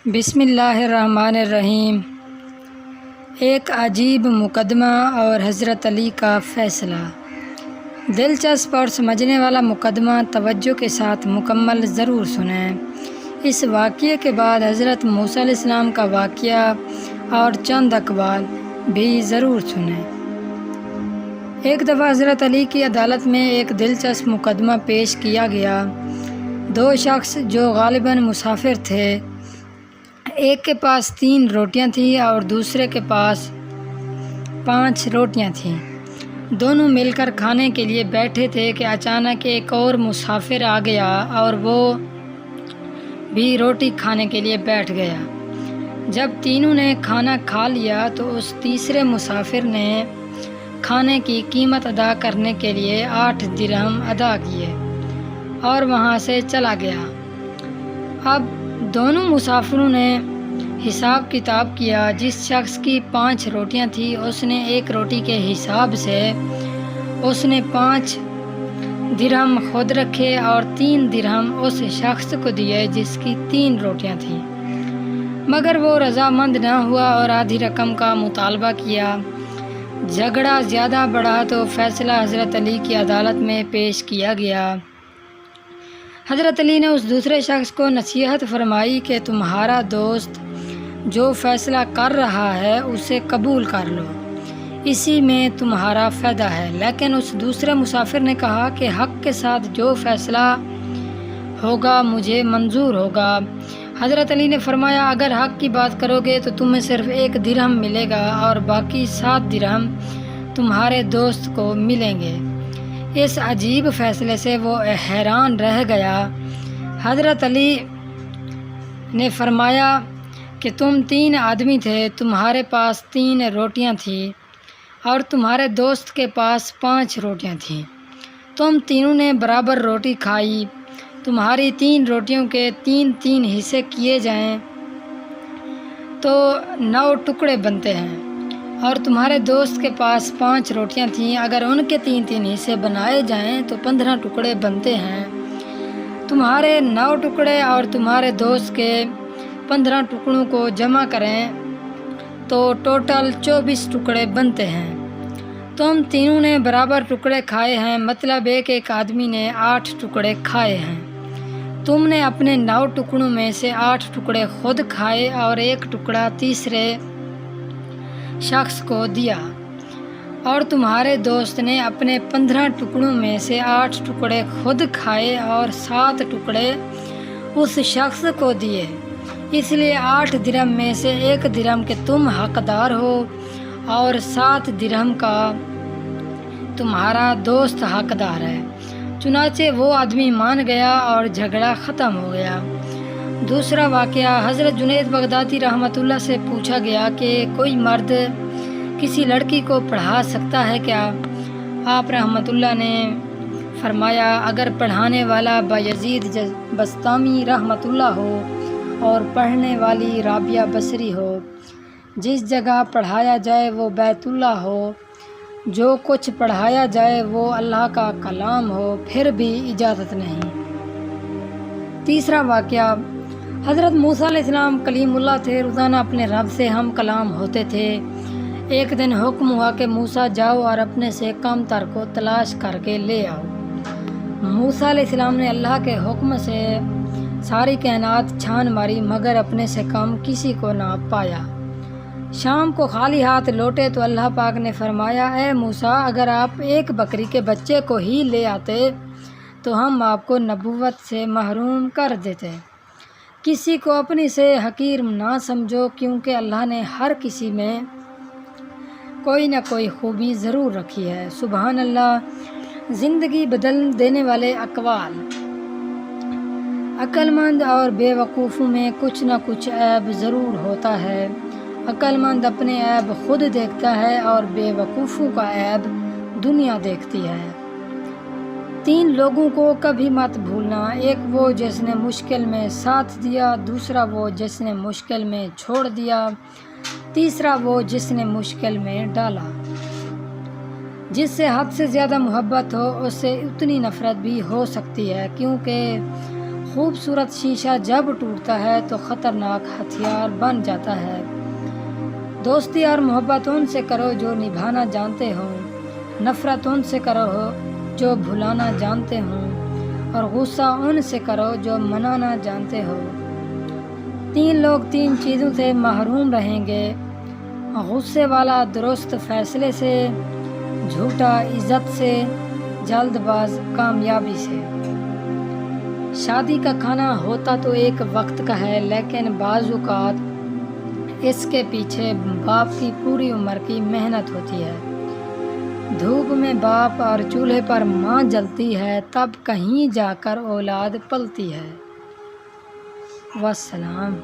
بسم اللہ الرحمن الرحیم۔ ایک عجیب مقدمہ اور حضرت علی کا فیصلہ۔ دلچسپ اور سمجھنے والا مقدمہ، توجہ کے ساتھ مکمل ضرور سنیں۔ اس واقعے کے بعد حضرت موسیٰ علیہ السلام کا واقعہ اور چند اقوال بھی ضرور سنیں۔ ایک دفعہ حضرت علی کی عدالت میں ایک دلچسپ مقدمہ پیش کیا گیا۔ دو شخص جو غالباً مسافر تھے، ایک کے پاس 3 روٹیاں تھیں اور دوسرے کے پاس 5 روٹیاں تھیں۔ دونوں مل کر کھانے کے لیے بیٹھے تھے کہ اچانک ایک اور مسافر آ گیا اور وہ بھی روٹی کھانے کے لیے بیٹھ گیا۔ جب تینوں نے کھانا کھا لیا تو اس تیسرے مسافر نے کھانے کی قیمت ادا کرنے کے لیے 8 درہم ادا کیے اور وہاں سے چلا گیا۔ اب دونوں مسافروں نے حساب کتاب کیا۔ جس شخص کی 5 روٹیاں تھیں، اس نے 1 روٹی کے حساب سے اس نے 5 درہم خود رکھے اور 3 درہم اس شخص کو دیے جس کی 3 روٹیاں تھیں، مگر وہ رضامند نہ ہوا اور آدھی رقم کا مطالبہ کیا۔ جھگڑا زیادہ بڑھا تو فیصلہ حضرت علی کی عدالت میں پیش کیا گیا۔ حضرت علی نے اس دوسرے شخص کو نصیحت فرمائی کہ تمہارا دوست جو فیصلہ کر رہا ہے اسے قبول کر لو، اسی میں تمہارا فائدہ ہے۔ لیکن اس دوسرے مسافر نے کہا کہ حق کے ساتھ جو فیصلہ ہوگا مجھے منظور ہوگا۔ حضرت علی نے فرمایا، اگر حق کی بات کرو گے تو تمہیں صرف 1 درہم ملے گا اور باقی 7 درہم تمہارے دوست کو ملیں گے۔ اس عجیب فیصلے سے وہ حیران رہ گیا۔ حضرت علی نے فرمایا کہ تم 3 آدمی تھے، تمہارے پاس 3 روٹیاں تھیں اور تمہارے دوست کے پاس 5 روٹیاں تھیں۔ تم تینوں نے برابر روٹی کھائی۔ تمہاری 3 روٹیوں کے 3 حصے کیے جائیں تو 9 ٹکڑے بنتے ہیں، اور تمہارے دوست کے پاس 5 روٹیاں تھیں، اگر ان کے 3 حصے بنائے جائیں تو 15 ٹکڑے بنتے ہیں۔ تمہارے 9 ٹکڑے اور تمہارے دوست کے 15 ٹکڑوں کو جمع کریں تو ٹوٹل 24 ٹکڑے بنتے ہیں۔ تم تینوں نے برابر ٹکڑے کھائے ہیں، مطلب کہ ایک آدمی نے 8 ٹکڑے کھائے ہیں۔ تم نے اپنے 9 ٹکڑوں میں سے 8 ٹکڑے خود کھائے اور 1 ٹکڑا تیسرے شخص کو دیا، اور تمہارے دوست نے اپنے 15 ٹکڑوں میں سے 8 ٹکڑے خود کھائے اور 7 ٹکڑے اس شخص کو دیے۔ اس لیے 8 درہم میں سے 1 درہم کے تم حقدار ہو اور 7 درہم کا تمہارا دوست حقدار ہے۔ چنانچہ وہ آدمی مان گیا اور جھگڑا ختم ہو گیا۔ دوسرا واقعہ، حضرت جنید بغدادی رحمۃ اللہ سے پوچھا گیا کہ کوئی مرد کسی لڑکی کو پڑھا سکتا ہے کیا؟ آپ رحمۃ اللہ نے فرمایا، اگر پڑھانے والا بایزید بسطامی رحمۃ اللہ ہو اور پڑھنے والی رابعہ بصری ہو، جس جگہ پڑھایا جائے وہ بیت اللہ ہو، جو کچھ پڑھایا جائے وہ اللہ کا کلام ہو، پھر بھی اجازت نہیں۔ تیسرا واقعہ، حضرت موسیٰ علیہ السلام کلیم اللہ تھے، روزانہ اپنے رب سے ہم کلام ہوتے تھے۔ ایک دن حکم ہوا کہ موسیٰ جاؤ اور اپنے سے کم تر کو تلاش کر کے لے آؤ۔ موسیٰ علیہ السلام نے اللہ کے حکم سے ساری کائنات چھان ماری، مگر اپنے سے کم کسی کو نہ پایا۔ شام کو خالی ہاتھ لوٹے تو اللہ پاک نے فرمایا، اے موسیٰ، اگر آپ ایک بکری کے بچے کو ہی لے آتے تو ہم آپ کو نبوت سے محروم کر دیتے۔ کسی کو اپنی سے حقیر نہ سمجھو، کیونکہ اللہ نے ہر کسی میں کوئی نہ کوئی خوبی ضرور رکھی ہے۔ سبحان اللہ۔ زندگی بدل دینے والے اقوال۔ عقل مند اور بے وقوفوں میں کچھ نہ کچھ عیب ضرور ہوتا ہے۔ عقل مند اپنے عیب خود دیکھتا ہے اور بے وقوفوں کا عیب دنیا دیکھتی ہے۔ 3 لوگوں کو کبھی مت بھولنا، ایک وہ جس نے مشکل میں ساتھ دیا، دوسرا وہ جس نے مشکل میں چھوڑ دیا، تیسرا وہ جس نے مشکل میں ڈالا۔ جس سے حد سے زیادہ محبت ہو اس سے اتنی نفرت بھی ہو سکتی ہے، کیونکہ خوبصورت شیشہ جب ٹوٹتا ہے تو خطرناک ہتھیار بن جاتا ہے۔ دوستی اور محبت ان سے کرو جو نبھانا جانتے ہوں، نفرت ان سے کرو جو بھلانا جانتے ہوں، اور غصہ ان سے کرو جو منانا جانتے ہو۔ 3 لوگ 3 چیزوں سے محروم رہیں گے: غصے والا درست فیصلے سے، جھوٹا عزت سے، جلد باز کامیابی سے۔ شادی کا کھانا ہوتا تو ایک وقت کا ہے، لیکن بعض اوقات اس کے پیچھے باپ کی پوری عمر کی محنت ہوتی ہے۔ دھوپ میں باپ اور چولہے پر ماں جلتی ہے، تب کہیں جا کر اولاد پلتی ہے۔ والسلام۔